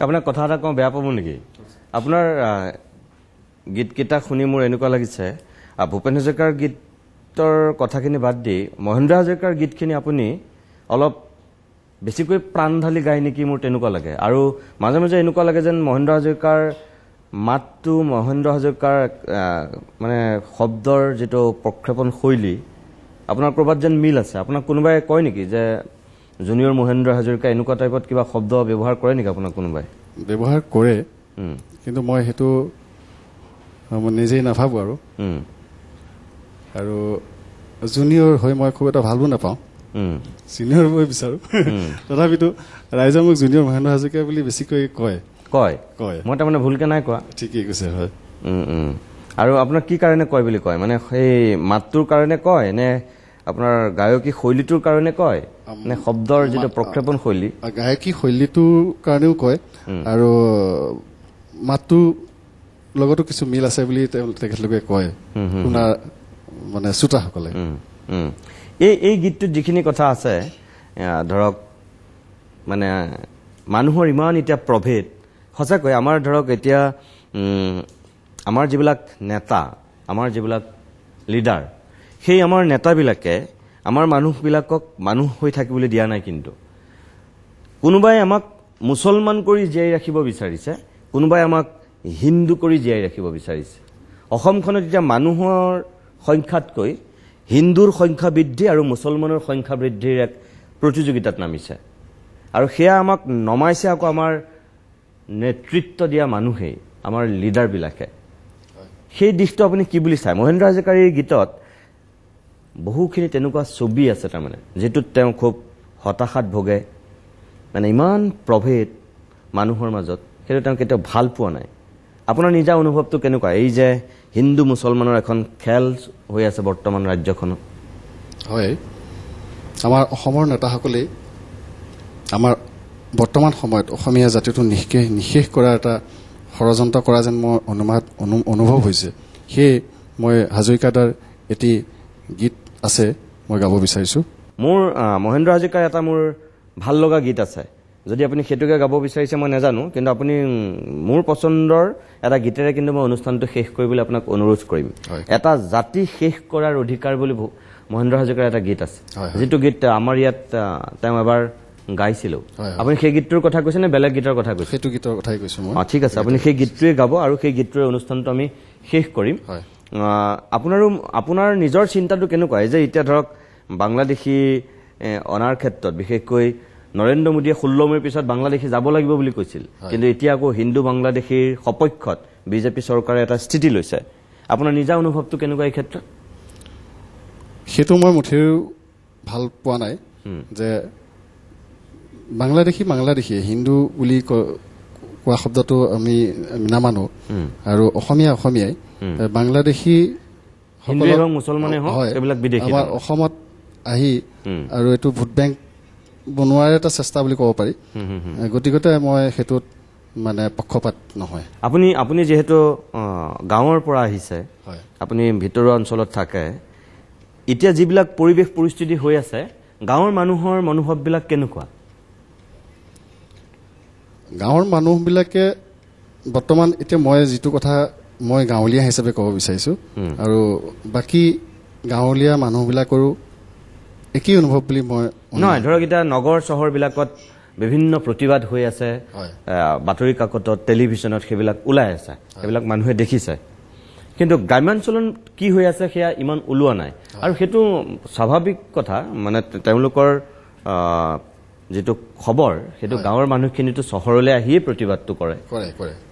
আপোনাক কথা এটা কওঁ বেয়া পাব নেকি আপোনাৰ গীতকেইটা শুনি মোৰ এনেকুৱা লাগিছে ভূপেন হাজৰিকাৰ গীতৰ কথাখিনি বাদ দি মহেন্দ্ৰ হাজৰিকাৰ গীতখিনি আপুনি অলপ বেছিকৈ প্ৰাণ ঢালি গায় নেকি মোৰ তেনেকুৱা লাগে আৰু মাজে মাজে এনেকুৱা লাগে যেন মহেন্দ্ৰ হাজৰিকাৰ মাতটো মহেন্দ্ৰ হাজৰিকাৰ মানে শব্দৰ যিটো প্ৰক্ষেপণ শৈলী আপোনাৰ ক'ৰবাত যেন মিল আছে আপোনাক কোনোবাই কয় নেকি যে জুনিয়ৰ মহেন্দ্ৰ হাজৰিকা এনেকুৱা টাইপত কিবা শব্দ ব্যৱহাৰ কৰে নেকি আপোনাক কোনোবাই ব্যৱহাৰ কৰে কিন্তু মই সেইটো নিজেই নাভাবোঁ আৰু জুনিয়ৰ হৈ মই খুব এটা ভালো নাপাওঁ চিনিয়ৰ মই বিচাৰোঁ তথাপিতো ৰাইজে মোক জুনিয়ৰ মহেন্দ্ৰ হাজৰিকা বুলি বেছিকৈ কয় মই তাৰমানে ভুলকৈ নাই কোৱা ঠিকেই কৈছে হয় আৰু আপোনাক কি কাৰণে কয় বুলি কয় মানে সেই মাতটোৰ কাৰণে কয় নে আপোনাৰ গায়কী শৈলীটোৰ কাৰণে কয় নে শব্দৰ যিটো প্ৰক্ষেপণ শৈলী গায়কী শৈলীটোৰ কাৰণেও কয় আৰু মাতটোৰ লগতো কিছু মিল আছে বুলি তেখেতলোকে কয় শুনা মানে শ্ৰোতাসকলে এই গীতটোত যিখিনি কথা আছে ধৰক মানে মানুহৰ ইমান এতিয়া প্ৰভেদ সঁচাকৈ আমাৰ ধৰক এতিয়া আমাৰ যিবিলাক নেতা আমাৰ যিবিলাক লিডাৰ সেই আমাৰ নেতাবিলাকে আমাৰ মানুহবিলাকক মানুহ হৈ থাকিবলৈ দিয়া নাই কিন্তু কোনোবাই আমাক মুছলমান কৰি জীয়াই ৰাখিব বিচাৰিছে কোনোবাই আমাক হিন্দু কৰি জীয়াই ৰাখিব বিচাৰিছে অসমখনত এতিয়া মানুহৰ সংখ্যাতকৈ হিন্দুৰ সংখ্যা বৃদ্ধি আৰু মুছলমানৰ সংখ্যা বৃদ্ধিৰ এক প্ৰতিযোগিতাত নামিছে আৰু সেয়া আমাক নমাইছে আকৌ আমাৰ নেতৃত্ব দিয়া মানুহেই আমাৰ লিডাৰবিলাকে সেই দিশটো আপুনি কি বুলি চায় মহেন্দ্ৰ হাজৰিকাৰ এই গীতত বহুখিনি তেনেকুৱা ছবি আছে তাৰমানে যিটোত তেওঁ খুব হতাশাত ভোগে মানে ইমান প্ৰভেদ মানুহৰ মাজত সেইটো তেওঁ কেতিয়াও ভাল পোৱা নাই আপোনাৰ নিজা অনুভৱটো কেনেকুৱা এই যে হিন্দু মুছলমানৰ এখন খেল হৈ আছে বৰ্তমান ৰাজ্যখনত হয় আমাৰ অসমৰ নেতাসকলেই আমাৰ বৰ্তমান সময়ত অসমীয়া জাতিটো নিশেষ কৰাৰ এটা ষড়যন্ত্ৰ কৰা যেন মোৰ অনুভৱ হৈছে সেয়ে মই হাজৰিকাদাৰ এটি গীত আছে মই গাব বিচাৰিছোঁ মোৰ মহেন্দ্ৰ হাজৰিকাৰ এটা মোৰ ভাল লগা গীত আছে যদি আপুনি সেইটোকে গাব বিচাৰিছে মই নাজানো কিন্তু আপুনি মোৰ পচন্দৰ এটা গীতেৰে কিন্তু মই অনুষ্ঠানটো শেষ কৰিবলৈ আপোনাক অনুৰোধ কৰিম এটা জাতি শেষ কৰাৰ অধিকাৰ বুলি মহেন্দ্ৰ হাজৰিকাৰ এটা গীত আছে যিটো গীত আমাৰ ইয়াত তেওঁ এবাৰ গাইছিলো আপুনি সেই গীতটোৰ কথা কৈছে নে বেলেগ গীতৰ কথা কৈছে সেইটো গীতৰ কথাই কৈছো মই ঠিক আছে আপুনি সেই গীতটোৱে গাব আৰু সেই গীতটোৰে অনুষ্ঠানটো আমি শেষ কৰিম আপোনাৰ নিজৰ চিন্তাটো কেনেকুৱা যে এতিয়া ধৰক বাংলাদেশী অনাৰ ক্ষেত্ৰত বিশেষকৈ নৰেন্দ্ৰ মোদীয়ে 16 মেৰ পিছত বাংলাদেশী যাব লাগিব বুলি কৈছিল কিন্তু এতিয়া আকৌ হিন্দু বাংলাদেশীৰ সপক্ষত বিজেপি চৰকাৰে এটা স্থিতি লৈছে আপোনাৰ নিজা অনুভৱটো কেনেকুৱা এই ক্ষেত্ৰত সেইটো মই মুঠেও ভাল পোৱা নাই যে বাংলাদেশী হিন্দু বুলি কোৱা শব্দটো আমি নামানো আৰু অসমীয়াই বাংলাদেশী মুছলমানে আমাৰ অসমত আহি আৰু এইটো ভোট বেংক বনোৱাৰ এটা চেষ্টা বুলি ক'ব পাৰি গতিকে মই সেইটোত মানে পক্ষপাত নহয় আপুনি যিহেতু গাঁৱৰ পৰা আহিছে আপুনি ভিতৰুৱা অঞ্চলত থাকে এতিয়া যিবিলাক পৰিৱেশ পৰিস্থিতি হৈ আছে গাঁৱৰ মানুহৰ মনোভাৱবিলাক কেনেকুৱা গাঁৱৰ মানুহবিলাকে বৰ্তমান এতিয়া মই যিটো কথা মই গাঁৱলীয়া হিচাপে ক'ব বিচাৰিছোঁ আৰু বাকী গাঁৱলীয়া মানুহবিলাকৰো একেই অনুভৱ বুলি মই নহয় ধৰক এতিয়া নগৰ চহৰবিলাকত বিভিন্ন প্ৰতিবাদ হৈ আছে বাতৰি কাকতত টেলিভিশ্যনত সেইবিলাক ওলাই আছে সেইবিলাক মানুহে দেখিছে কিন্তু গ্ৰাম্যাঞ্চলত কি হৈ আছে সেয়া ইমান ওলোৱা নাই আৰু সেইটো স্বাভাৱিক কথা মানে তেওঁলোকৰ যিটো খবৰ সেইটো গাঁৱৰ মানুহখিনিতো চহৰলৈ আহিয়ে প্ৰতিবাদটো কৰে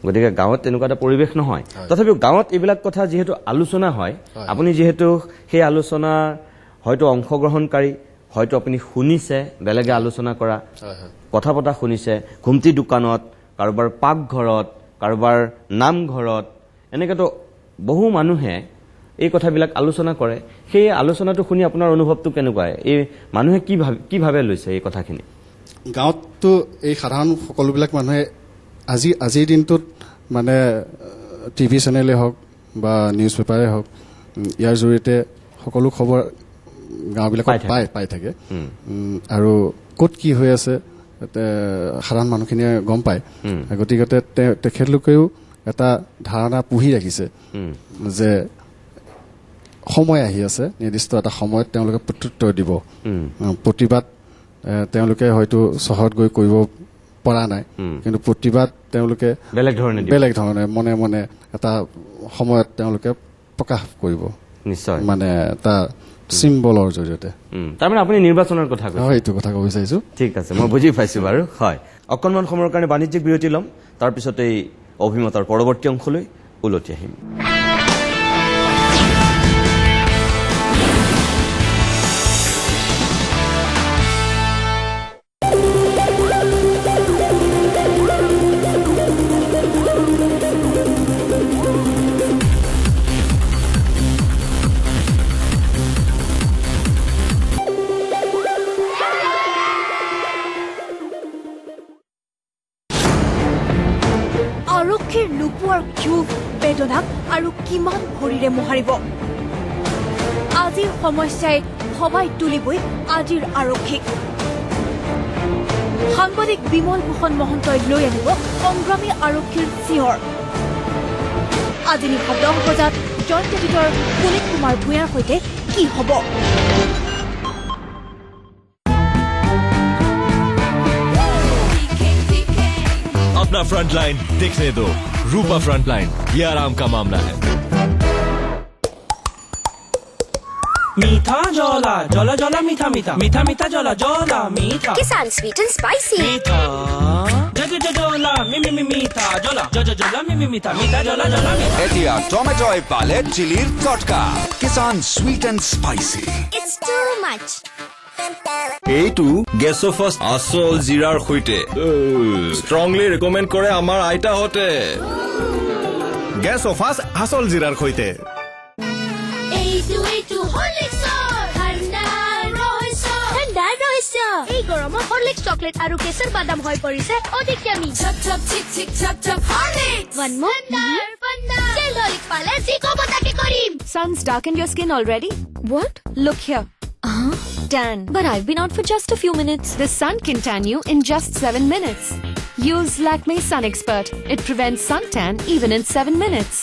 গতিকে গাঁৱত তেনেকুৱা এটা পৰিৱেশ নহয় তথাপিও গাঁৱত এইবিলাক কথা যিহেতু আলোচনা হয় আপুনি যিহেতু সেই আলোচনা হয়তো অংশগ্ৰহণকাৰী হয়তো আপুনি শুনিছে বেলেগে আলোচনা কৰা কথা পতা শুনিছে ঘুমটি দোকানত কাৰোবাৰ পাকঘৰত কাৰোবাৰ নামঘৰত এনেকৈতো বহু মানুহে এই কথাবিলাক আলোচনা কৰে সেই আলোচনাটো শুনি আপোনাৰ অনুভৱটো কেনেকুৱা এই মানুহে কি ভাবে লৈছে এই কথাখিনি গাঁৱততো এই সাধাৰণ সকলোবিলাক মানুহে আজিৰ দিনটোত মানে টিভি চেনেলেই হওক বা নিউজ পেপাৰে হওক ইয়াৰ জৰিয়তে সকলো খবৰ গাঁওবিলাকত পাই থাকে আৰু ক'ত কি হৈ আছে সাধাৰণ মানুহখিনিয়ে গম পায় গতিকে তেখেতলোকেও এটা ধাৰণা পুহি ৰাখিছে যে সময় আহি আছে নিৰ্দিষ্ট এটা সময়ত তেওঁলোকে প্ৰত্যুত্তৰ দিব প্ৰতিবাদ তেওঁলোকে হয়তো চহৰত গৈ কৰিব পৰা নাই কিন্তু প্ৰতিবাদ তেওঁলোকে বেলেগ ধৰণে মনে মনে এটা সময়ত তেওঁলোকে প্ৰকাশ কৰিব নিশ্চয় মানে এটা চিম্বলৰ জৰিয়তে তাৰমানে আপুনি নিৰ্বাচনৰ কথা কৈছে এইটো কথা ক'ব বিচাৰিছো ঠিক আছে মই বুজি পাইছো বাৰু হয় অকণমান সময়ৰ কাৰণে বাণিজ্যিক বিৰতি ল'ম তাৰপিছত এই অভিমতৰ পৰৱৰ্তী অংশলৈ উলটি আহিম আৰক্ষীৰ লুপুৱাৰ ক্ষোভ বেদনাক আৰু কিমান ভৰিৰে মোহাৰিব আজিৰ সমস্যাই সবাই তুলিবই আজিৰ আৰক্ষীক সাংবাদিক বিমল ভূষণ মহন্তই লৈ আনিব সংগ্ৰামী আৰক্ষীৰ চিঞৰ আজি নিশা 10 বজাত জয়ন্তীৰ পুনিত কুমাৰ ভূঞাৰ সৈতে কি হ'ব अपना फ्रंट लाइन देखने दो रूपा फ्रंट लाइन ये आराम का मामला है मीठा जोला जोला जोला मीठा मीठा मीठा मीठा जोला जोला मीठा किसान स्वीट एंड स्पाइसी मीठा जोला मी मीठा जोला जोला मी मीठा मीठा जोला जोला मीठा एटिया टोमेटो पालेट चिलीर तटका किसान sweet and spicy it's too much এইটো গেছফাস আসল জিৰাৰ সৈতে ষ্ট্ৰংলি ৰেকমেন্ড কৰে আমাৰ আইতাহঁতে গেছফাস আসল জিৰাৰ সৈতে এইটো হৰলিক্সৰ ঠাণ্ডাৰ ৰহস্য এই গৰমত হৰলিক্স চকলেট আৰু কেশৰ বাদাম হৈ পৰিছে অধিক কামি ছপ ছপ চিক চিক ছপ ছপ হৰলিক্স ওয়ান মোৰ চেল হৰলিক্স পালে যি কব তাকে কৰিম Sun's darkened your skin already? What? Look here. Tan. But I've been out for just a few minutes. The sun can tan you in just 7 minutes. Use Lakme Sun Expert. It prevents suntan even in 7 minutes.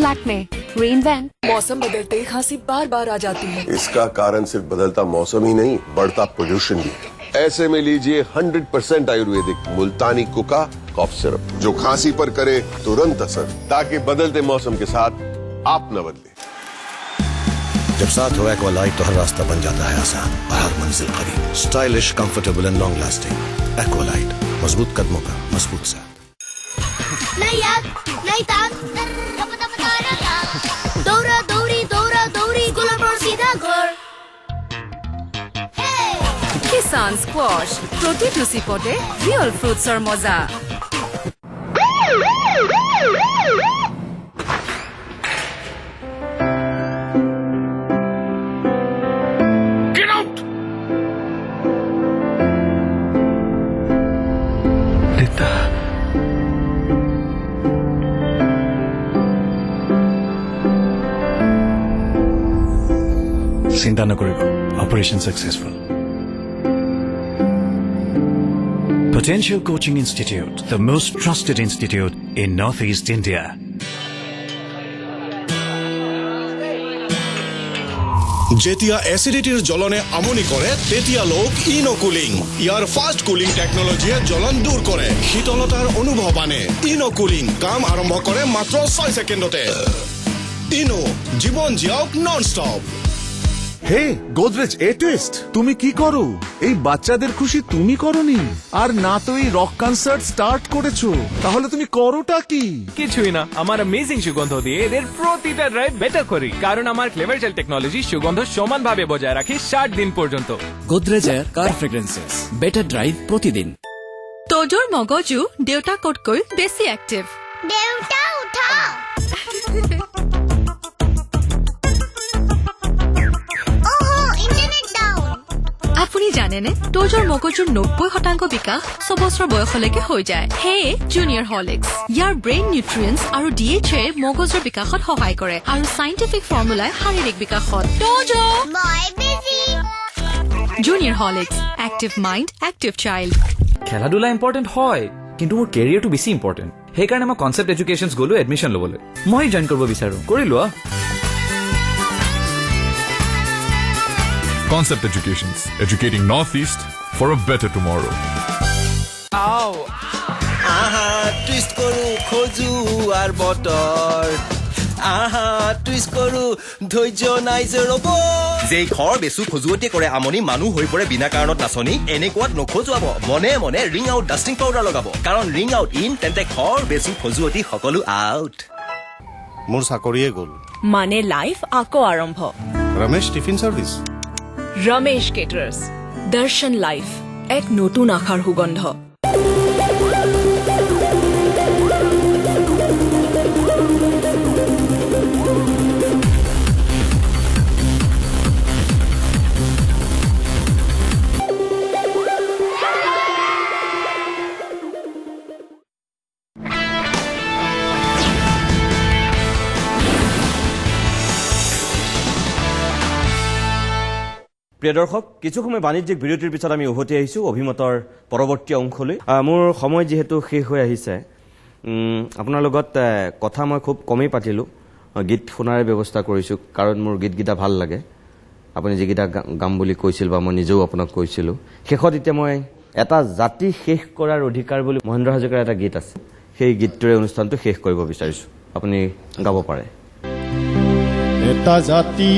Lakme. Reinvent. मौसम बदलते ही खांसी बार बार आ जाती है इसका कारण सिर्फ बदलता मौसम ही नहीं बढ़ता पोल्यूशन भी ऐसे में लीजिए 100% आयुर्वेदिक मुल्तानी कुका कॉफ सिरप जो खांसी पर करे तुरंत असर ताकि बदलते मौसम के साथ आप न बदले जब साथ हो एक्वालाइट तो हर रास्ता बन जाता है आसान और हर मंजिल करीब stylish comfortable and long lasting Aqualite मजबूत कदमों का मजबूत साथ नहीं याद नहीं ताक दौरा दौरी गुलाब और सीधा घर किसान स्क्वाश प्रतिটো চিপতে ৰিয়েল ফ্ৰুটছৰ মজা চিন্তা নকৰিব operation successful Potential Coaching Institute, the most trusted institute in Northeast India. যেতিয়া এসিডিটিৰ জ্বলনে আমনি কৰে তেতিয়া লোক ইনোকুলিং ইয়াৰ ফাষ্ট কুলিং টেকনলজিয়ে জ্বলন দূৰ কৰে শীতলতাৰ অনুভৱ আনে ইনোকুলিং কাম আৰম্ভ কৰে মাত্ৰ 6 সেকেন্ডতে ইনো জীবন জিয়াওক নন স্টপ হে গোদরেজ এ টুইস্ট তুমি কি করো এই বাচ্চাদের খুশি তুমি করনি আর না তো এই রক কনসার্ট স্টার্ট করেছো তাহলে তুমি করোটা কি কিছুই না আমার অ্যামেজিং সুগন্ধ দিয়ে এদের প্রতিটা ড্রাইভ বেটার করি কারণ আমার ফ্লেভার জেল টেকনোলজি সুগন্ধ সমানভাবে বজায় রাখে 60 দিন পর্যন্ত গোদরেজ এয়ার কার ফ্রেগ্রেন্সেস বেটার ড্রাইভ প্রতিদিন তোজোৰ মগজু দেউতাকতকৈ বেছি এক্টিভ দেউতা উঠা আপুনি জানেনে তোজোৰ মগজুৰ 90% বিকাশ 6 বছৰ বয়সলৈকে হৈ যায় হেয়ে জুনিয়ৰ হৰলিক্স ইয়াৰ ব্ৰেইন নিউট্ৰিয়েন্টছ আৰু ডিএইচএ মগজুৰ বিকাশত সহায় কৰে আৰু সাইন্টিফিক ফৰ্মুলাই শাৰীৰিক বিকাশত তোজো মই বিজি junior Horlicks active mind active child খেলা ধূলা ইম্পৰ্টেণ্ট হয় কিন্তু মোৰ কেৰিয়াৰটো বেছি ইম্পৰ্টেণ্ট সেইকাৰণে মই কনচেপ্ট এডুকেশ্যনছ গ'লো এডমিশ্যন ল'বলৈ মই জইন কৰিব বিচাৰোঁ কৰি লোৱা Concept Educations, educating Northeast for a better tomorrow. Ow! Aha, twist koru khoju ar botor. Aha, twist koru dhoijo nai je robo. Jei khor besu khojuote kore amoni manu hoi pore bina karonot nasoni enekwat nokhojuabo. Mone mone ring out dusting powder logabo. Karon ring out in tente khor besu khojuoti hokolu out. মোৰ চাকৰিয়ে গ'ল মানে life আকৌ আৰম্ভ Ramesh tiffin service Ramesh কেটাৰ্স দৰ্শন life এক নতুন আশাৰ সুগন্ধ প্ৰিয় দৰ্শক কিছু সময় বাণিজ্যিক বিৰতিৰ পিছত আমি উভতি আহিছোঁ অভিমতৰ পৰৱৰ্তী অংশলৈ মোৰ সময় যেহেতু শেষ হৈ আহিছে আপোনাৰ লগত কথা মই খুব কমেই পাতিলোঁ গীত শুনাৰে ব্যৱস্থা কৰিছোঁ কাৰণ মোৰ গীতকেইটা ভাল লাগে আপুনি যিকেইটা গাম বুলি কৈছিল বা মই নিজেও আপোনাক কৈছিলোঁ শেষত এতিয়া মই এটা জাতি শেষ কৰাৰ অধিকাৰ বুলি মহেন্দ্ৰ হাজৰিকাৰ এটা গীত আছে সেই গীতটোৰে অনুষ্ঠানটো শেষ কৰিব বিচাৰিছোঁ আপুনি গাব পাৰে এটা জাতি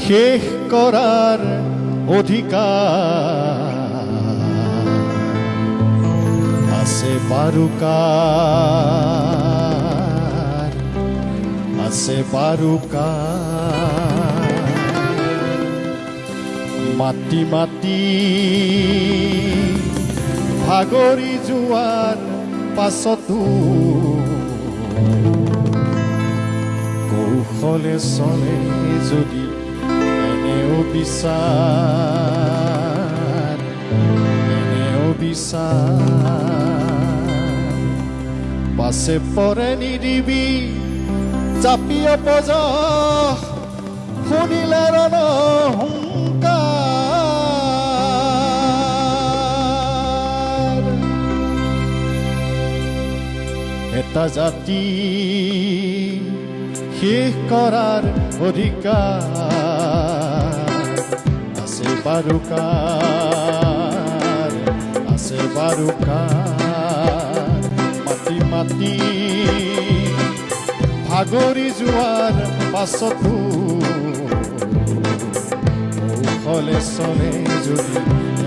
শেষ কৰাৰ অধিকাৰ আছে বাৰুকাৰ মাটি মাটি ভাগৰি যোৱাৰ পাছতো কৌশলে চলে যদি বিচাৰ পাছে পৰে নিদিবি চাপিয়া পজ শুনিলে ৰণহুংকাৰ এটা জাতি শেষ কৰাৰ অধিকাৰ আছে বাৰুকাৰ মাটি মাটি ভাগৰি যোৱাৰ পাছতো কৌশলে চলে যদি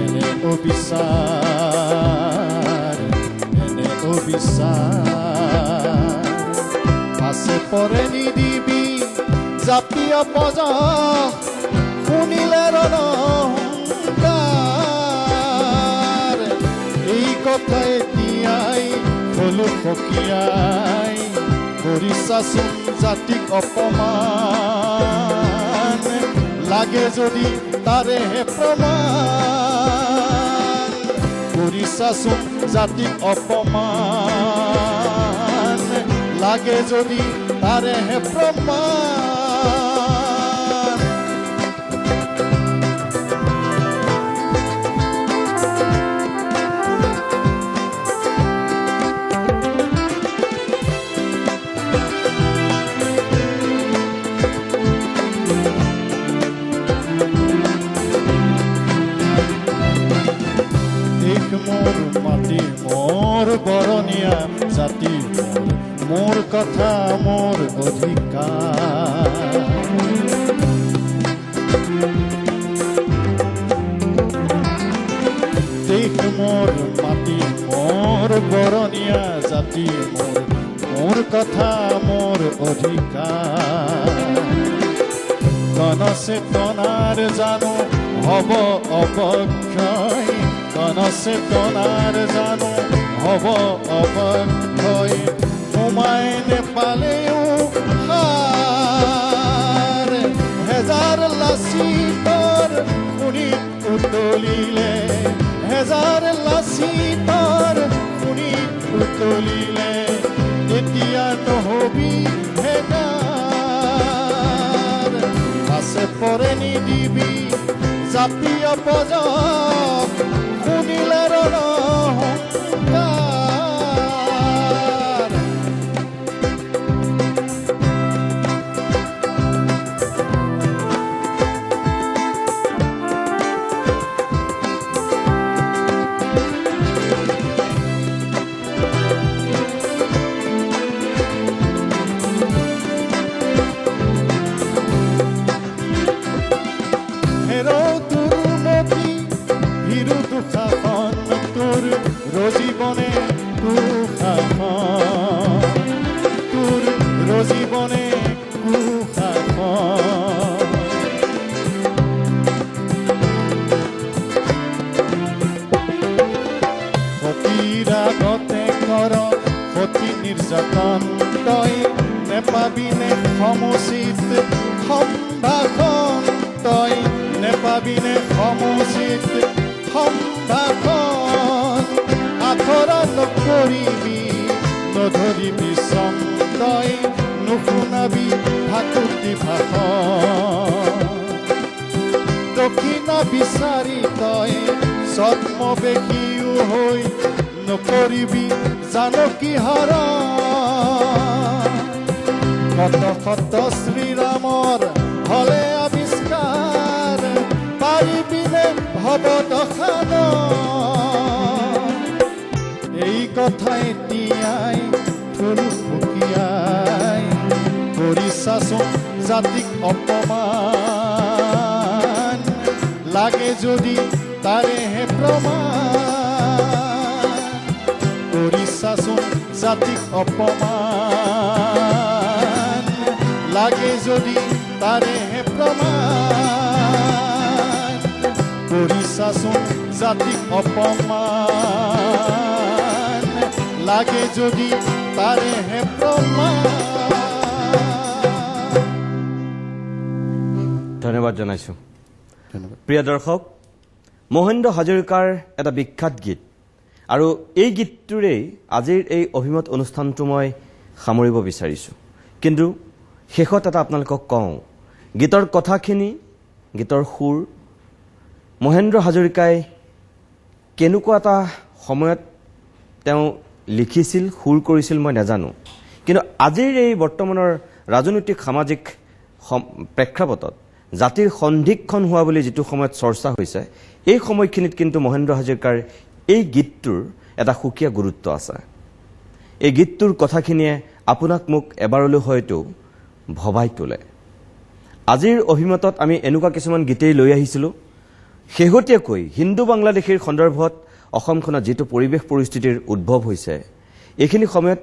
এনে অবিচাৰ পাছে পৰে নিদিবি জাপিয়া পজ শুনিলে ৰণহুংকাৰ এই কথা এতিয়াই হলো সকিয়াই কৰিছাচোন জাতিক অপমান লাগে যদি তাৰেহে প্ৰমাণ কৰিছাচোন জাতিক অপমান লাগে যদি তাৰেহে প্ৰমাণ মোৰ মাটি মোৰ বৰণীয়া জাতি মোৰ কথা মোৰ অধিকাৰ দেশ মোৰ মাটি মোৰ বৰণীয়া জাতি মোৰ কথা মোৰ অধিকাৰ গণচেতনাৰ জানো হ'ব অৱক্ষয় গণচেতনাৰ জানো হ'ব অৱক্ষয় সোমাই নেপালেও হেজাৰ লাচিতৰ শুনি উতলিলে হেজাৰ লাচিতৰ শুনি উতলিলে তেতিয়া নহবি হেঙাৰ আছে তৰে নিদিবি জাতীয় পজক শুনিলে ৰণহংকাৰ ৰোজীবনে তোৰ ৰোজীবনে সতীৰ আগতে কৰ সতী নিৰ্যাতন তই নেপাবিনে সমচিত সম্ভাষণ তই নেপাবিনে সমচিত সম্ভাষণ আখৰা নকৰিবি নধৰিবি চন্দই নুশুনাবি ভাকুতি ভাষণ দক্ষিণা বিচাৰি তই ছদ্মবেশীও হৈ নকৰিবি জানকী হৰণ কত শত শ্ৰীৰামৰ হলে আৱিষ্কাৰ পাৰিবিনে ভৱদশান এই কথা এতিয়াই থৰু ফুকিয়াই কৰিছাচোন জাতিক অপমান লাগে যদি তাৰেহে প্ৰমাণ কৰিছাচোন জাতিক অপমান লাগে যদি তাৰেহে প্ৰমাণ কৰিছাচোন জাতিক অপমান লাগে যদি তাৰেহে প্ৰমাণ ধন্যবাদ জনাইছোঁ প্ৰিয় দৰ্শক মহেন্দ্ৰ হাজৰিকাৰ এটা বিখ্যাত গীত আৰু এই গীতটোৰেই আজিৰ এই অভিমত অনুষ্ঠানটো মই সামৰিব বিচাৰিছোঁ কিন্তু শেষত এটা আপোনালোকক কওঁ গীতৰ কথাখিনি গীতৰ সুৰ মহেন্দ্ৰ হাজৰিকাই কেনেকুৱা এটা সময়ত তেওঁ লিখিছিল সুৰ কৰিছিল মই নাজানো কিন্তু আজিৰ এই বৰ্তমানৰ ৰাজনৈতিক সামাজিক প্ৰেক্ষাপটত জাতিৰ সন্ধিক্ষণ হোৱা বুলি যিটো সময়ত চৰ্চা হৈছে এই সময়খিনিত কিন্তু মহেন্দ্ৰ হাজৰিকাৰ এই গীতটোৰ এটা সুকীয়া গুৰুত্ব আছে এই গীতটোৰ কথাখিনিয়ে আপোনাক মোক এবাৰলৈ হয়তো ভবাই তোলে আজিৰ অভিমতত আমি এনেকুৱা কিছুমান গীতেই লৈ আহিছিলোঁ শেহতীয়াকৈ হিন্দু বাংলাদেশীৰ সন্দৰ্ভত অসমখনত যিটো পৰিৱেশ পৰিস্থিতিৰ উদ্ভৱ হৈছে এইখিনি সময়ত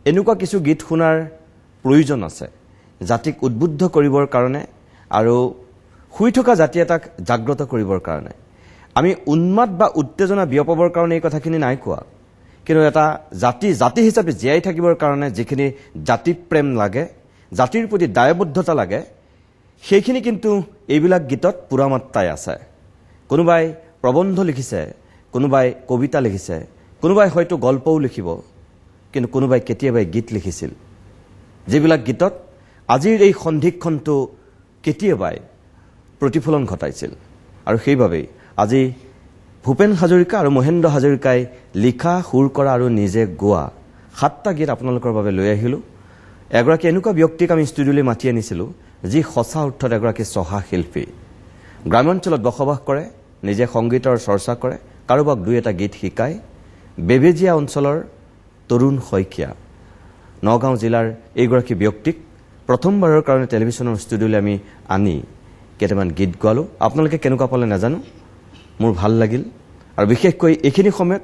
এনেকুৱা কিছু গীত শুনাৰ প্ৰয়োজন আছে জাতিক উদ্বুদ্ধ কৰিবৰ কাৰণে আৰু শুই থকা জাতি এটাক জাগ্ৰত কৰিবৰ কাৰণে আমি উন্মাদ বা উত্তেজনা বিয়পাবৰ কাৰণে এই কথাখিনি নাই কোৱা কিন্তু এটা জাতি হিচাপে জীয়াই থাকিবৰ কাৰণে যিখিনি জাতি প্ৰেম লাগে জাতিৰ প্ৰতি দায়বদ্ধতা লাগে সেইখিনি কিন্তু এইবিলাক গীতত পুৰা মাত্ৰাই আছে কোনোবাই প্ৰবন্ধ লিখিছে কোনোবাই কবিতা লিখিছে কোনোবাই হয়তো গল্পও লিখিব কিন্তু কোনোবাই কেতিয়াবাই গীত লিখিছিল যিবিলাক গীতত আজিৰ এই সন্ধিক্ষণটো কেতিয়াবাই প্ৰতিফলন ঘটাইছিল আৰু সেইবাবেই আজি ভূপেন হাজৰিকা আৰু মহেন্দ্ৰ হাজৰিকাই লিখা সুৰ কৰা আৰু নিজে গোৱা 7টা গীত আপোনালোকৰ বাবে লৈ আহিলোঁ এগৰাকী এনেকুৱা ব্যক্তিক আমি ষ্টুডিঅ'লৈ মাতি আনিছিলোঁ যি সঁচা অৰ্থত এগৰাকী চহা শিল্পী গ্ৰামাঞ্চলত বসবাস কৰে নিজে সংগীতৰ চৰ্চা কৰে কাৰোবাক দুই এটা গীত শিকায় বেবেজীয়া অঞ্চলৰ তৰুণ শইকীয়া নগাঁও জিলাৰ এইগৰাকী ব্যক্তিক প্ৰথমবাৰৰ কাৰণে টেলিভিছনৰ ষ্টুডিঅ'লৈ আমি আনি কেইটামান গীত গোৱালোঁ আপোনালোকে কেনেকুৱা পালে নাজানো মোৰ ভাল লাগিল আৰু বিশেষকৈ এইখিনি সময়ত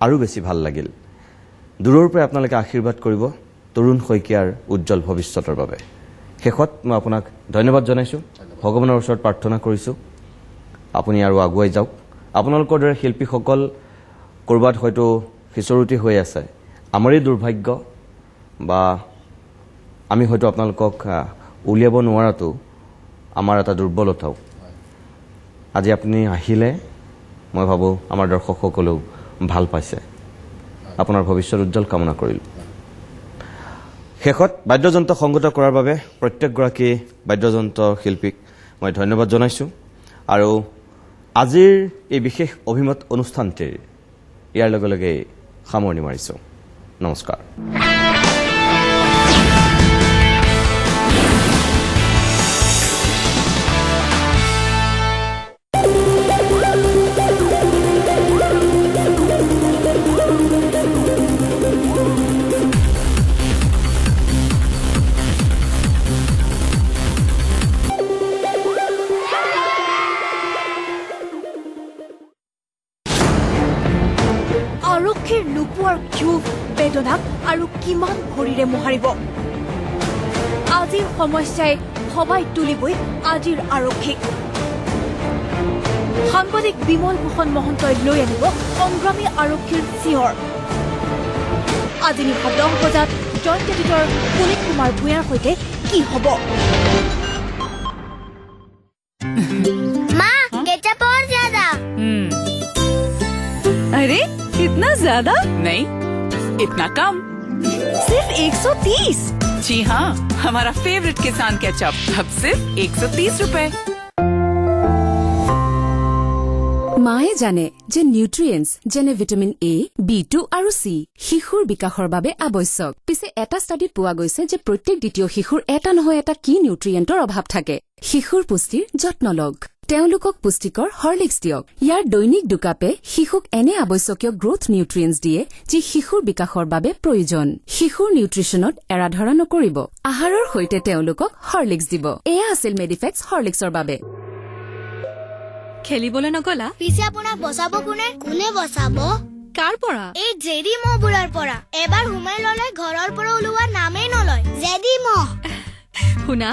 আৰু বেছি ভাল লাগিল দূৰৰ পৰা আপোনালোকে আশীৰ্বাদ কৰিব তৰুণ শইকীয়াৰ উজ্জ্বল ভৱিষ্যতৰ বাবে শেষত মই আপোনাক ধন্যবাদ জনাইছোঁ ভগৱানৰ ওচৰত প্ৰাৰ্থনা কৰিছোঁ আপুনি আৰু আগুৱাই যাওক আপোনালোকৰ দৰে শিল্পীসকল ক'ৰবাত হয়তো সিঁচৰতি হৈ আছে আমাৰেই দুৰ্ভাগ্য বা আমি হয়তো আপোনালোকক উলিয়াব নোৱাৰাটো আমাৰ এটা দুৰ্বলতাও আজি আপুনি আহিলে মই ভাবোঁ আমাৰ দৰ্শকসকলেও ভাল পাইছে আপোনাৰ ভৱিষ্যত উজ্জ্বল কামনা কৰিলোঁ শেষত বাদ্যযন্ত্ৰ সংগত কৰাৰ বাবে প্ৰত্যেকগৰাকী বাদ্যযন্ত্ৰ শিল্পীক মই ধন্যবাদ জনাইছোঁ আৰু আজিৰ এই বিশেষ অভিমত অনুষ্ঠানটিৰ ইয়াৰ লগে লগে সামৰণি মাৰিছোঁ নমস্কাৰ আৰক্ষীৰ নোপোৱাৰ ক্ষোভ বেদনাক আৰু কিমান ভৰিৰে মোহাৰিব আজিৰ সমস্যাই সবাই তুলিবই আজিৰ আৰক্ষীক সাংবাদিক বিমল ভূষণ মহন্তই লৈ আনিব সংগ্ৰামী আৰক্ষীৰ চিঞৰ আজি নিশা 10 বজাত জইণ্ট এডিটৰ পুনিত কুমাৰ ভূঞাৰ সৈতে কি হ'ব माँ केचप और ज्यादा अरे इतना ज्यादा नहीं इतना कम सिर्फ 130 जी हाँ हमारा फेवरेट किसान केचप अब सिर्फ 130 रुपए মায়ে জানে যে নিউট্ৰিয়েন্টছ যেনে ভিটামিন A, B2 আৰু C শিশুৰ বিকাশৰ বাবে আৱশ্যক পিছে এটা ষ্টাডিত পোৱা গৈছে যে প্ৰত্যেক দ্বিতীয় শিশুৰ এটা নহয় এটা কি নিউট্ৰিয়েন্টৰ অভাৱ থাকে শিশুৰ পুষ্টিৰ যত্ন লওক তেওঁলোকক পুষ্টিকৰ হৰলিক্স দিয়ক ইয়াৰ দৈনিক দুকাপে শিশুক এনে আৱশ্যকীয় গ্ৰোথ নিউট্ৰিয়েন্টছ দিয়ে যি শিশুৰ বিকাশৰ বাবে প্ৰয়োজন শিশুৰ নিউট্ৰিচনত এৰাধৰা নকৰিব আহাৰৰ সৈতে তেওঁলোকক হৰলিক্স দিব এয়া আছিল মেডিফেক্স হৰলিক্সৰ বাবে খেলিবলৈ নগলা পিছে আপোনাক বচাব কোনে কোনে বচাব কাৰ পৰা এই জেডি মহবোৰৰ পৰা এবাৰ হুমাই ললে ঘৰৰ পৰা ওলোৱা নামেই নলয় জেডি মহ শুনা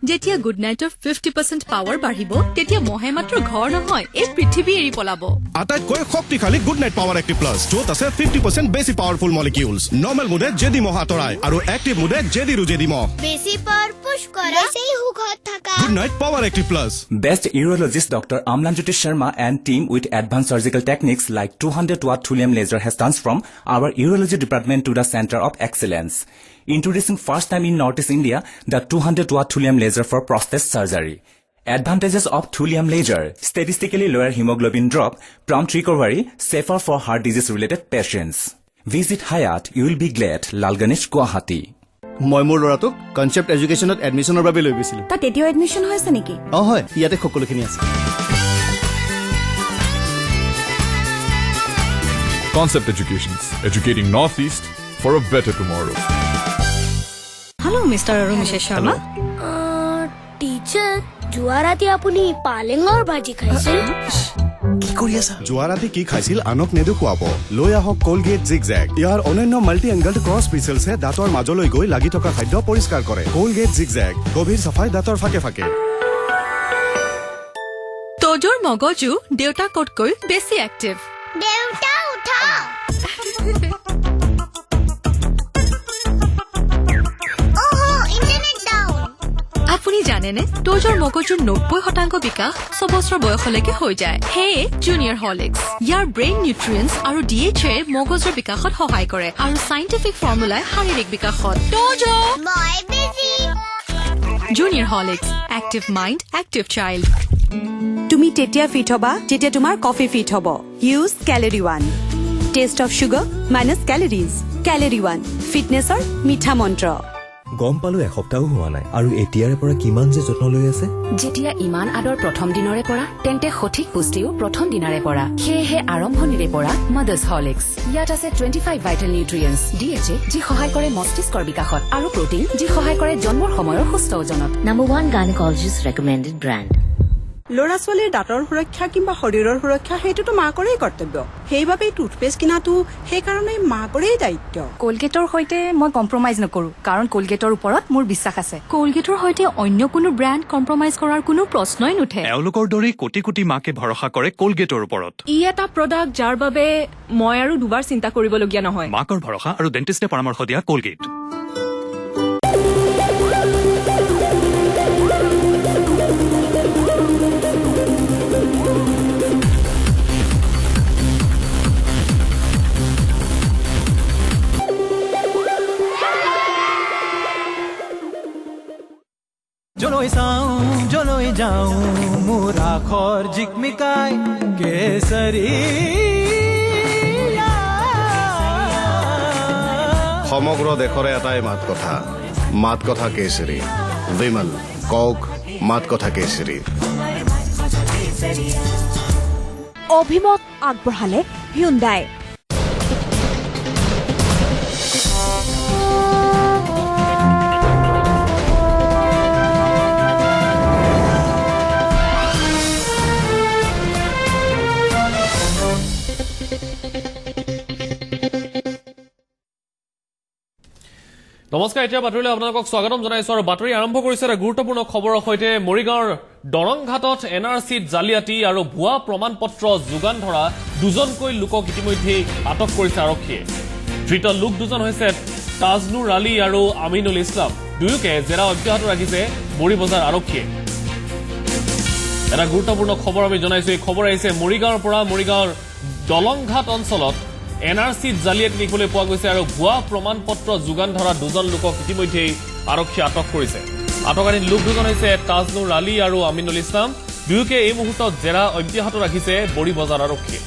যেতিয়া গুড নাইটৰ 50% পাৱাৰ বাঢ়িব তেতিয়া মহে মাত্ৰ ঘৰ নহয় এই পৃথিৱী এৰি পলাব আটাইতকৈ শক্তিশালী good night power active plus য'ত আছে 50% বেছি পাৱাৰফুল মলিকিউলছ নৰ্মেল মুডে জেডি মহ আঁতৰাই আৰু এক্টিভ মুডে জেডি ৰু জেডি মহ বেছি পাৱাৰ পুশ কৰা বেছি হুকত থাকা good night power active plus Best urologist Dr. Amlanjyoti Sharma and team with advanced surgical techniques like 200-watt thulium laser has transformed our urology department to the center of excellence. Introducing first time in Northeast India, the 200-watt thulium laser for prostate surgery. Advantages of thulium laser: statistically lower hemoglobin drop, prompt recovery, safer for heart disease related patients. Visit Hayat, you will be glad. Lalganesh, Guwahati. মই মোৰ ল'ৰাটোক concept এডুকেশ্যনত এডমিশ্যনৰ বাবে লৈ গৈছিলোঁ তাত এতিয়াও admission হৈছে নেকি হয় ইয়াতে সকলোখিনি আছে Concept Educations, educating Northeast for a better tomorrow. Hello' mister আৰু মিছেছ শৰ্মা টিচাৰ যোৱা ৰাতি আপুনি পালেঙৰ ভাজি খাইছিল কি কৰি আছা যোৱা ৰাতি কি খাইছিল আনক নেদেখুৱাব লৈ আহক কলগেট জিগজেগ ইয়াৰ অনন্য মাল্টি এংগেলড ক্ৰছ ব্ৰিচেলছে দাঁতৰ মাজলৈ গৈ লাগি থকা খাদ্য পৰিষ্কাৰ কৰে কলগেট জিগজেগ গভীৰ চাফাই দাঁতৰ ফাকে ফাকে তোজৰ মগজু দেউতাকতকৈ বেছি এক্টিভ দেউতা উঠা আপুনি জানেনে তোজৰ মগজুৰ 90% বিকাশ 6 বছৰ বয়সলৈকে হৈ যায় সেয়ে জুনিয়ৰ হলিক্স ইয়াৰ ব্ৰেইন নিউট্ৰিয়েন্টছ আৰু ডিএইচএ মগজুৰ বিকাশত সহায় কৰে আৰু সাইন্টিফিক ফৰ্মুলাই শাৰীৰিক বিকাশত তোজ মই বিজি junior Horlicks active mind active child তুমি তেতিয়া ফিট হবা যেতিয়া তোমাৰ কফি ফিট হ'ব use calorie 1 taste of sugar minus calories calorie 1 ফিটনেছৰ মিঠা মন্ত্ৰ গম পালো এসপ্তাহো হোৱা নাই আৰু এতিয়াৰে পৰা কিমান যে যত্ন লৈ আছে যেতিয়া ইমান আদৰ প্ৰথম দিনৰে পৰা তেন্তে সঠিক পুষ্টিও প্ৰথম দিনৰে পৰা সেয়েহে আৰম্ভণিৰে পৰা মাদাৰ্ছ হলিক্স ইয়াত আছে 25 ভাইটেল নিউট্ৰিয়েন্টছ ডিএইচএ যি সহায় কৰে মস্তিষ্কৰ বিকাশত আৰু প্ৰটিন যি সহায় কৰে জন্মৰ সময়ৰ সুস্থ ওজনত নম্বৰ 1 গাইনেকলজিষ্ট ৰেকমেণ্ডেড ব্ৰেণ্ড ল'ৰা ছোৱালীৰ দাঁতৰ সুৰক্ষা কিংবা শৰীৰৰ সুৰক্ষা সেইটোতো মাকৰেই কৰ্তব্য সেইবাবে টুথপেষ্ট কিনাটো সেইকাৰণে মাকৰেই দায়িত্ব কলগেটৰ সৈতে মই কম্প্ৰমাইজ নকৰো কাৰণ কলগেটৰ ওপৰত মোৰ বিশ্বাস আছে কলগেটৰ সৈতে অন্য কোনো ব্ৰেণ্ড কম্প্ৰমাইজ কৰাৰ কোনো প্ৰশ্নই নুঠে এওঁলোকৰ দৰে কোটি কোটি মাকে ভৰসা কৰে কলগেটৰ ওপৰত ই এটা প্ৰডাক্ট যাৰ বাবে মই আৰু দুবাৰ চিন্তা কৰিবলগীয়া নহয় মাকৰ ভৰসা আৰু ডেণ্টিষ্টে পৰামৰ্শ দিয়া কলগেট যাওঁ মোৰ আখৰ জিকমিকাই কেশৰী সমগ্ৰ দেশৰে এটাই মাত কথা কেশৰী বিমল কওক মাত কথা কেশৰী অভিমত আগবঢ়ালে হিউণ্ডাই নমস্কাৰ এতিয়া বাতৰিলৈ আপোনালোকক স্বাগতম জনাইছো আৰু বাতৰি আৰম্ভ কৰিছে এটা গুৰুত্বপূৰ্ণ খবৰৰ সৈতে মৰিগাঁৱৰ দৰংঘাটত এনআৰচিত জালিয়াতি আৰু ভুৱা প্ৰমাণ পত্ৰ যোগান ধৰা দুজনকৈ লোকক ইতিমধ্যে আটক কৰিছে আৰক্ষীয়ে ধৃত লোক দুজন হৈছে তাজনুৰ আলী আৰু আমিনুল ইছলাম দুয়োকে জেৰা অব্যাহত ৰাখিছে বৰিবজাৰ আৰক্ষীয়ে এটা গুৰুত্বপূৰ্ণ খবৰ আমি জনাইছো এই খবৰ আহিছে মৰিগাঁৱৰ পৰা মৰিগাঁৱৰ দলংঘাট অঞ্চলত এনআৰচিত জালিয়াতি দেখিবলৈ পোৱা গৈছে আৰু ভুৱা প্ৰমাণ পত্ৰ যোগান ধৰা দুজন লোকক ইতিমধ্যে আৰক্ষীয়ে আটক কৰিছে আটকাধীন লোক দুজন হৈছে তাজনুৰ আলী আৰু আমিনুল ইছলাম দুয়োকে এই মুহূৰ্তত জেৰা অব্যাহত ৰাখিছে বৰিবজাৰ আৰক্ষীয়ে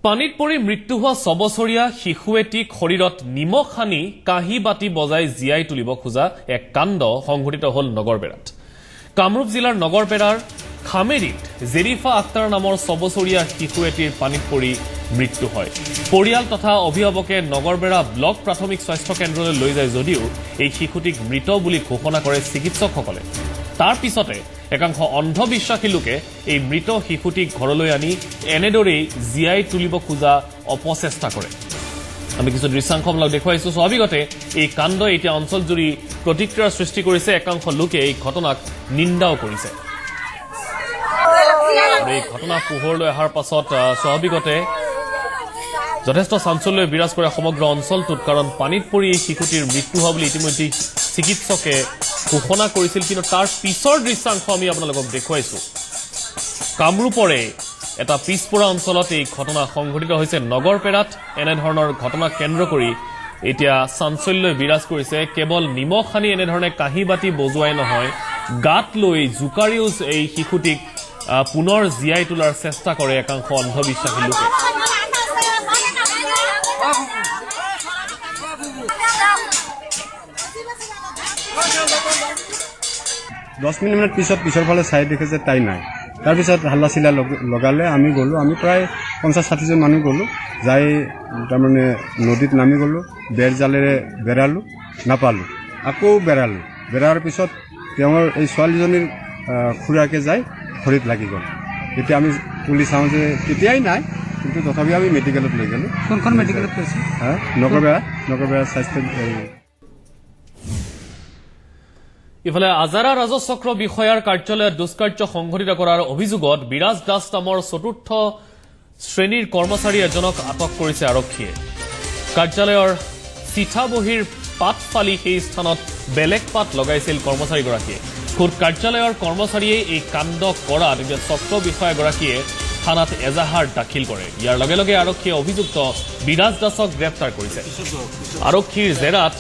পানীত পৰি মৃত্যু হোৱা 6 বছৰীয়া শিশু এটিক শৰীৰত নিমখ সানি কাঁহী বাতি বজাই জীয়াই তুলিব খোজা এক কাণ্ড সংঘটিত হল নগৰবেৰাত কামৰূপ জিলাৰ নগৰবেৰাৰ খামেৰীত জেৰিফা আক্তাৰ নামৰ 6 বছৰীয়া শিশু এটিৰ পানীত পৰি মৃত্যু হয় পৰিয়াল তথা অভিভাৱকে নগৰবেৰা ব্লক প্ৰাথমিক স্বাস্থ্য কেন্দ্ৰলৈ লৈ যায় যদিও এই শিশুটিক মৃত বুলি ঘোষণা কৰে চিকিৎসকসকলে তাৰ পিছতে একাংশ অন্ধবিশ্বাসী লোকে এই মৃত শিশুটিক ঘৰলৈ আনি এনেদৰেই জীয়াই তুলিব খোজা অপচেষ্টা কৰে আমি কিছু দৃশ্যাংশবিলাক দেখুৱাইছো স্বাভাৱিকতে এই কাণ্ডই এতিয়া অঞ্চলজুৰি প্ৰতিক্ৰিয়াৰ সৃষ্টি কৰিছে একাংশ লোকে এই ঘটনাক নিন্দাও কৰিছে এই ঘটনা পোহৰলৈ অহাৰ পাছত স্বাভাৱিকতে যথেষ্ট চাঞ্চল্য বিৰাজ কৰে সমগ্ৰ অঞ্চলটোত কাৰণ পানীত পৰি এই শিশুটিৰ মৃত্যু হোৱা বুলি ইতিমধ্যে চিকিৎসকে ঘোষণা কৰিছিল কিন্তু তাৰ পিছৰ দৃশ্যাংশ আমি আপোনালোকক দেখুৱাইছো কামৰূপৰে এটা পিছপৰা অঞ্চলত এই ঘটনা সংঘটিত হৈছে নগৰপেৰাত এনেধৰণৰ ঘটনা কেন্দ্ৰ কৰি এতিয়া চাঞ্চল্য বিৰাজ কৰিছে কেৱল নিমখ সানি এনেধৰণে কাঁহী বাতি বজোৱাই নহয় গাত লৈ জোকাৰিও এই শিশুটিক পুনৰ জীয়াই তোলাৰ চেষ্টা কৰে একাংশ অন্ধবিশ্বাসী লোকে 10 মিনিট পিছত পিছৰ ফালে চাই দেখে যে তাই নাই তাৰপিছত হাল্লা চিলা লগালে আমি গলো আমি প্ৰায় 50-60 জন মানুহ গলো যাই তাৰমানে নদীত নামি গলো বেৰ জালেৰে বেৰালো নাপালো আকৌ বেৰাৰ পিছত তেওঁৰ এই ছোৱালীজনীৰ খুৰাকে যাই ভৰিত লাগি গল এতিয়া আমি পুলিচ চাওঁ যে কেতিয়াই নাই কিন্তু তথাপি আমি মেডিকেলত লৈ গলো কোনখন মেডিকেলত গৈছে নগৰবেৰা স্বাস্থ্য ইফালে আজাৰা ৰাজচক্ৰ বিষয়াৰ কাৰ্যালয়ত দুষ্কাৰ্য সংঘটিত কৰাৰ অভিযোগত বিৰাজ দাস নামৰ চতুৰ্থ শ্ৰেণীৰ কৰ্মচাৰী এজনক আটক কৰিছে আৰক্ষীয়ে কাৰ্যালয়ৰ চিঠা বহীৰ পাত ফালি সেই স্থানত বেলেগ পাত লগাইছিল কৰ্মচাৰীগৰাকীয়ে খুদ কাৰ্যালয়ৰ কৰ্মচাৰীয়ে এই কাণ্ড কৰাত এতিয়া চক্ৰ বিষয়াগৰাকীয়ে থানাত এজাহাৰ দাখিল কৰে ইয়াৰ লগে লগে আৰক্ষীয়ে অভিযুক্ত বিৰাজ দাসক গ্ৰেপ্তাৰ কৰিছে আৰক্ষীৰ জেৰাত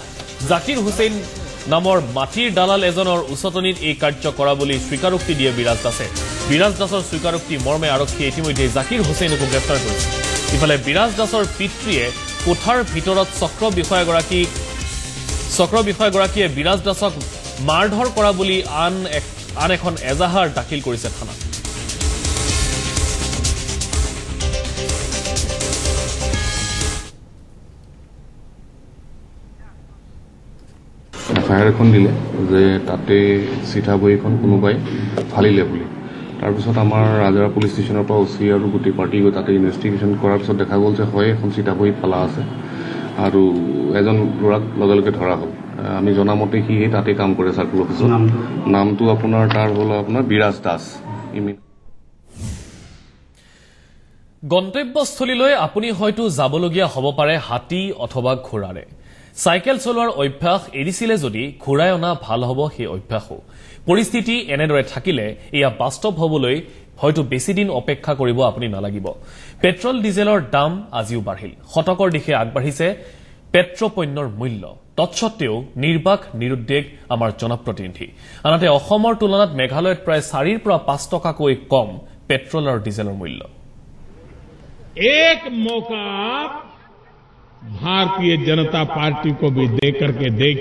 জাকিৰ হুছেইন নামৰ মাটিৰ দালাল এজনৰ উচতনিত এই কাৰ্য কৰা বুলি স্বীকাৰোক্তি দিয়ে বিৰাজ দাসৰ স্বীকাৰোক্তি মৰ্মে আৰক্ষীয়ে ইতিমধ্যে জাকিৰ হুছেইনকো গ্ৰেপ্তাৰ কৰিছে ইফালে বিৰাজ দাসৰ পিতৃয়ে কোঠাৰ ভিতৰত চক্ৰ বিষয়াগৰাকীয়ে বিৰাজ দাসক মাৰধৰ কৰা বুলি আন এখন এজাহাৰ দাখিল কৰিছে থানাত এফআইআৰ এখন দিলে যে তাতে চিঠা বহীখন কোনোবাই ফালিলে বুলি তাৰপিছত আমাৰ আজাৰা পুলিচ ষ্টেচনৰ পৰা ওচি আৰু গোটেই পাৰ্টি গৈ তাতে ইনভেষ্টিগেশ্যন কৰাৰ পিছত দেখা গ'ল যে হয় এখন চিঠা বহী ফালা আছে আৰু এজন ল'ৰাক লগে লগে ধৰা হ'ল আমি জনামতে সি তাতে কাম কৰে চাৰ্কুল অফিচত নামটো আপোনাৰ তাৰ হ'ল আপোনাৰ বিৰাজ দাস গন্তব্যস্থলীলৈ আপুনি হয়তো যাবলগীয়া হ'ব পাৰে হাতী অথবা ঘোঁৰাৰে চাইকেল চলোৱাৰ অভ্যাস এৰিছিলে যদি ঘূৰাই অনা ভাল হ'ব সেই অভ্যাসো পৰিস্থিতি এনেদৰে থাকিলে এয়া বাস্তৱ হ'বলৈ হয়তো বেছি দিন অপেক্ষা কৰিব আপুনি নালাগিব পেট্ৰল ডিজেলৰ দাম আজিও বাঢ়িল শতকৰ দিশে আগবাঢ়িছে পেট্ৰপণ্যৰ মূল্য তৎসত্ত্বেও নিৰ্বাক নিৰুদ্বেগ আমাৰ জনপ্ৰতিনিধি আনহাতে অসমৰ তুলনাত মেঘালয়ত প্ৰায় 4 পৰা 5 টকাকৈ কম পেট্ৰল আৰু ডিজেলৰ মূল্য एक मौका भारतीय जनता पार्टी को भी दे करके देखिए